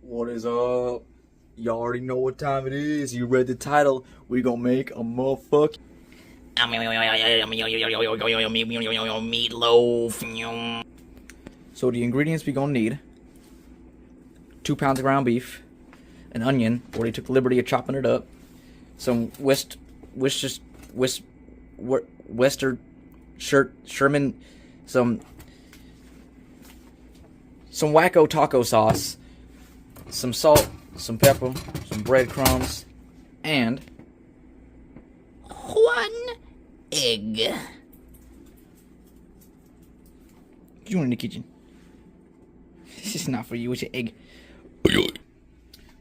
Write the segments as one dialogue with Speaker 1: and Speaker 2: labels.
Speaker 1: What is up? You already know what time it is. You read the title. We gonna make a motherfucker meatloaf. So the ingredients we gonna need: 2 pounds of ground beef, an onion. Already took the liberty of chopping it up. Some Sherman, some wacko taco sauce, some salt, some pepper, some breadcrumbs, and 1 egg. You in the kitchen. This is not for you, it's an egg.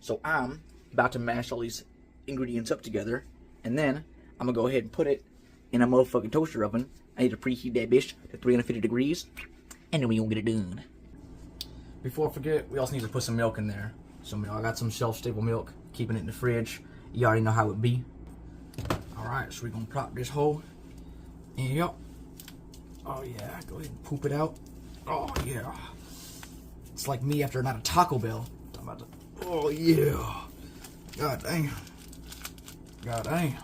Speaker 1: So I'm about to mash all these ingredients up together, and then I'm gonna go ahead and put it in a motherfucking toaster oven. I need to preheat that bitch to 350 degrees, and then we gonna get it done. Before I forget, we also need to put some milk in there. I got some shelf-stable milk, keeping it in the fridge. You already know how it be. Alright, so we're gonna plop this hole in here. Oh yeah, go ahead and poop it out. Oh yeah. It's like me after a night of Taco Bell. Oh yeah. God damn. God damn.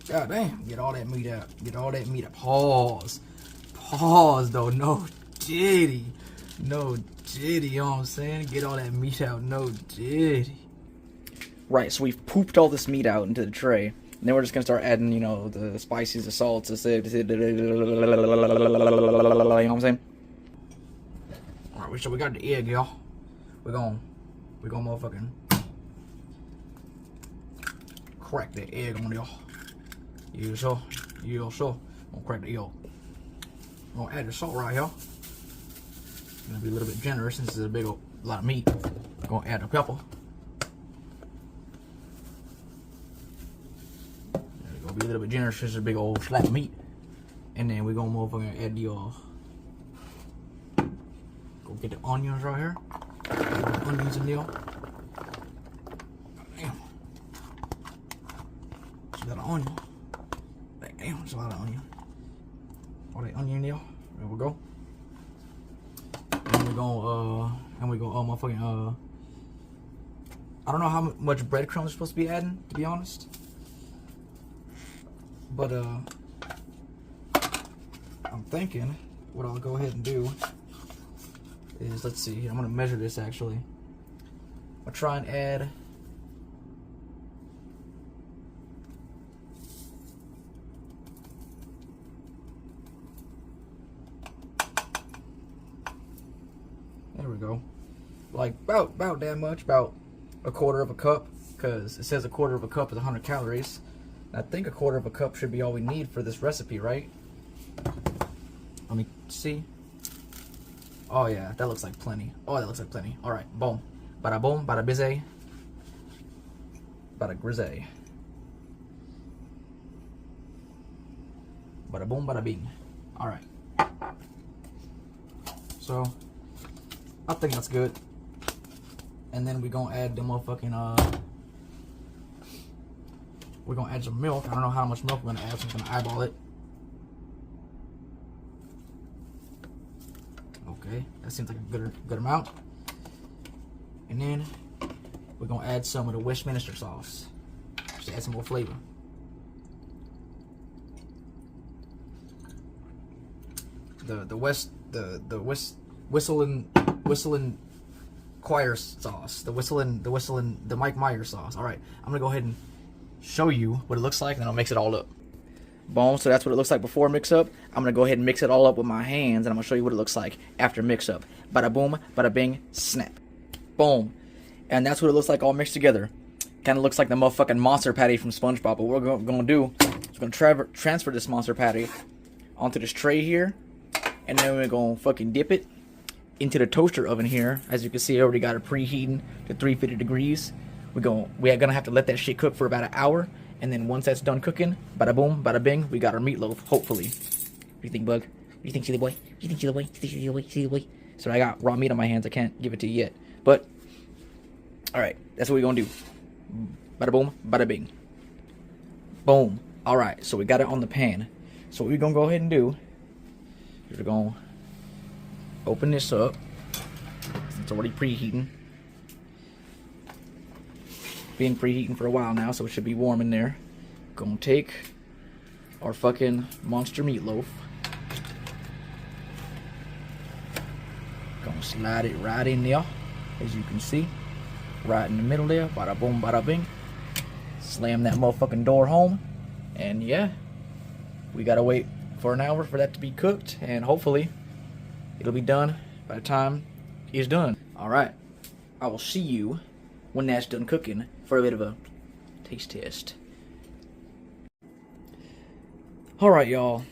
Speaker 1: God damn. Get all that meat out. Get all that meat out. Pause. Pause though. No diddy. No diddy, you know what I'm saying? Get all that meat out. No diddy. Right, so we've pooped all this meat out into the tray. And then we're just gonna start adding, you know, the spices, the salts, you know what I'm saying? Alright, so we got the egg, y'all. We're gonna motherfucking crack that egg on y'all. Yeah, sure. Yeah, sure. Gonna crack the egg. Gonna add the salt right here. Gonna be a little bit generous since it's a big old lot of meat. Gonna add the pepper. Gonna be a little bit generous since it's a big old slab of meat. And then we're gonna motherfucking add the go get the onions right here. Get the onions in there. Damn. It's a lot of onion. Damn, it's a lot of onion. All that onion in there. There we go. And we go motherfucking I don't know how much breadcrumbs are supposed to be adding, to be honest. But I'm thinking what I'll go ahead and do is, let's see, I'm gonna measure this actually. I'll try and add there we go. Like about that much, about a quarter of a cup, because it says a quarter of a cup is 100 calories. I think a quarter of a cup should be all we need for this recipe, right? Let me see. Oh yeah, that looks like plenty. Oh, that looks like plenty. All right, boom. Bada boom, bada bizzy. Bada grizzly. Bada boom, bada bing. All right. So I think that's good. And then we're gonna add the motherfucking we're gonna add some milk. I don't know how much milk we're gonna add, so I'm gonna eyeball it. Okay, that seems like a good amount. And then we're gonna add some of the Worcestershire sauce, just to add some more flavor. The whistling choir sauce, the Mike Myers sauce. All right, I'm gonna go ahead and show you what it looks like, and then I'll mix it all up. Boom. So that's what it looks like before mix up. I'm gonna go ahead and mix it all up with my hands, and I'm gonna show you what it looks like after mix up. Bada boom, bada bing, snap. Boom. And that's what it looks like all mixed together. Kind of looks like the motherfucking monster patty from SpongeBob. But what we're gonna do is we're gonna transfer this monster patty onto this tray here, and then we're gonna fucking dip it into the toaster oven here. As you can see, I already got it preheating to 350 degrees. We are gonna have to let that shit cook for about an hour, and then once that's done cooking, bada boom, bada bing, we got our meatloaf. Hopefully. What do you think, Bug? What do you think, silly boy? What do you think, silly boy? What do you think, silly boy? Silly boy? So I got raw meat on my hands. I can't give it to you yet, but all right, that's what we're gonna do. Bada boom, bada bing. Boom. All right, so we got it on the pan. So what we're gonna go ahead and do is we're gonna open this up. It's already preheating. been preheating for a while now, so it should be warm in there. Gonna take our fucking monster meatloaf. Gonna slide it right in there, as you can see. Right in the middle there. Bada boom, bada bing. Slam that motherfucking door home. And yeah, we gotta wait for an hour for that to be cooked, and hopefully it'll be done by the time it's done. Alright, I will see you when that's done cooking for a bit of a taste test. Alright, y'all,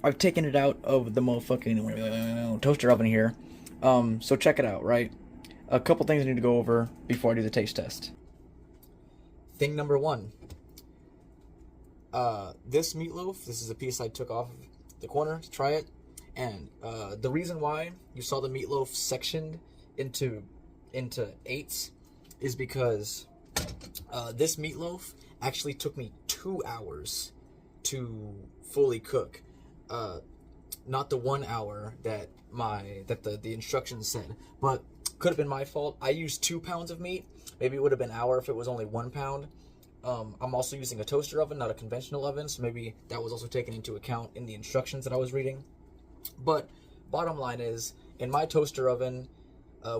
Speaker 1: I've taken it out of the motherfucking toaster oven here. So check it out, right? A couple things I need to go over before I do the taste test. Thing number one. This meatloaf, this is a piece I took off the corner to try it. And the reason why you saw the meatloaf sectioned into eighths is because this meatloaf actually took me 2 hours to fully cook. Not the 1 hour that the instructions said, but could have been my fault. I used 2 pounds of meat. Maybe it would have been an hour if it was only 1 pound. I'm also using a toaster oven, not a conventional oven, so maybe that was also taken into account in the instructions that I was reading. But bottom line is, in my toaster oven,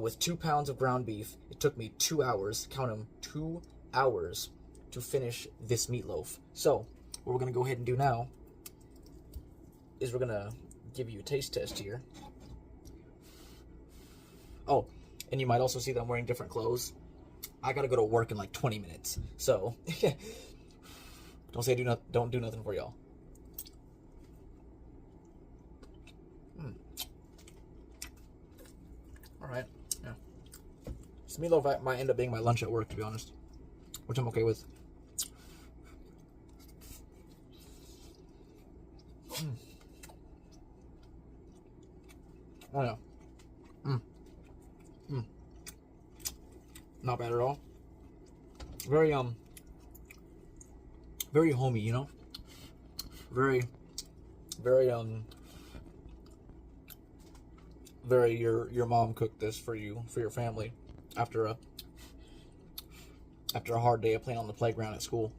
Speaker 1: with 2 pounds of ground beef, it took me 2 hours, count them, 2 hours to finish this meatloaf. So what we're gonna go ahead and do now is we're gonna give you a taste test here. Oh, and you might also see that I'm wearing different clothes. I gotta go to work in like 20 minutes, so don't do nothing for y'all. All right, yeah. This meatloaf might end up being my lunch at work, to be honest, which I'm okay with. Oh yeah. Not bad at all. Very very homey, you know. Very your mom cooked this for you, for your family, after a hard day of playing on the playground at school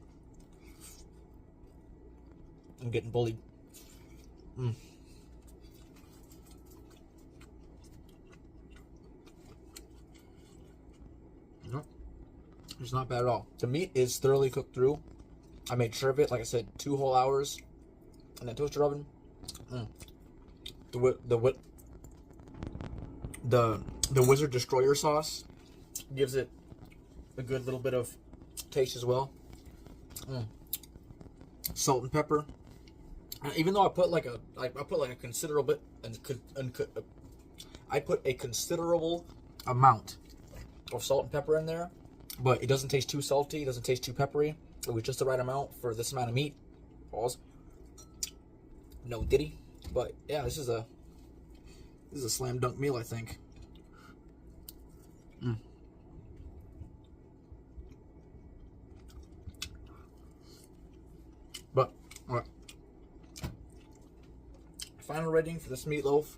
Speaker 1: and getting bullied. No, it's not bad at all. The meat is thoroughly cooked through. I made sure of it. Like I said, 2 whole hours in that toaster oven. The Wizard Destroyer sauce gives it a good little bit of taste as well. Salt and pepper. Even though I put like a considerable amount of salt and pepper in there, but it doesn't taste too salty, it doesn't taste too peppery. It was just the right amount for this amount of meat. Pause. No diddy. But yeah, this is a slam dunk meal, I think. But all right. Final rating for this meatloaf.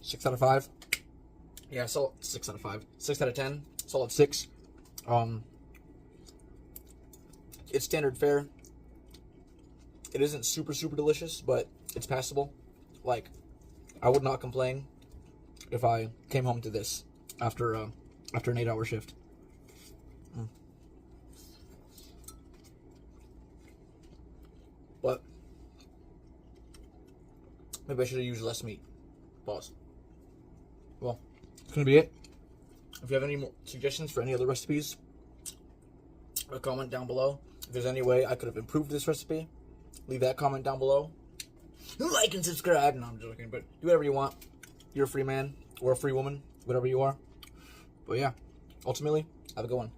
Speaker 1: 6 out of 5. Yeah, solid 6 out of 5. 6 out of 10. Solid 6. It's standard fare. It isn't super delicious, but it's passable. Like, I would not complain if I came home to this after an 8-hour shift. But maybe I should have used less meat. Pause. Well, that's gonna be it. If you have any more suggestions for any other recipes, a comment down below. If there's any way I could have improved this recipe, leave that comment down below. Like and subscribe. No, I'm joking, but do whatever you want. You're a free man or a free woman, whatever you are. But yeah, ultimately, have a good one.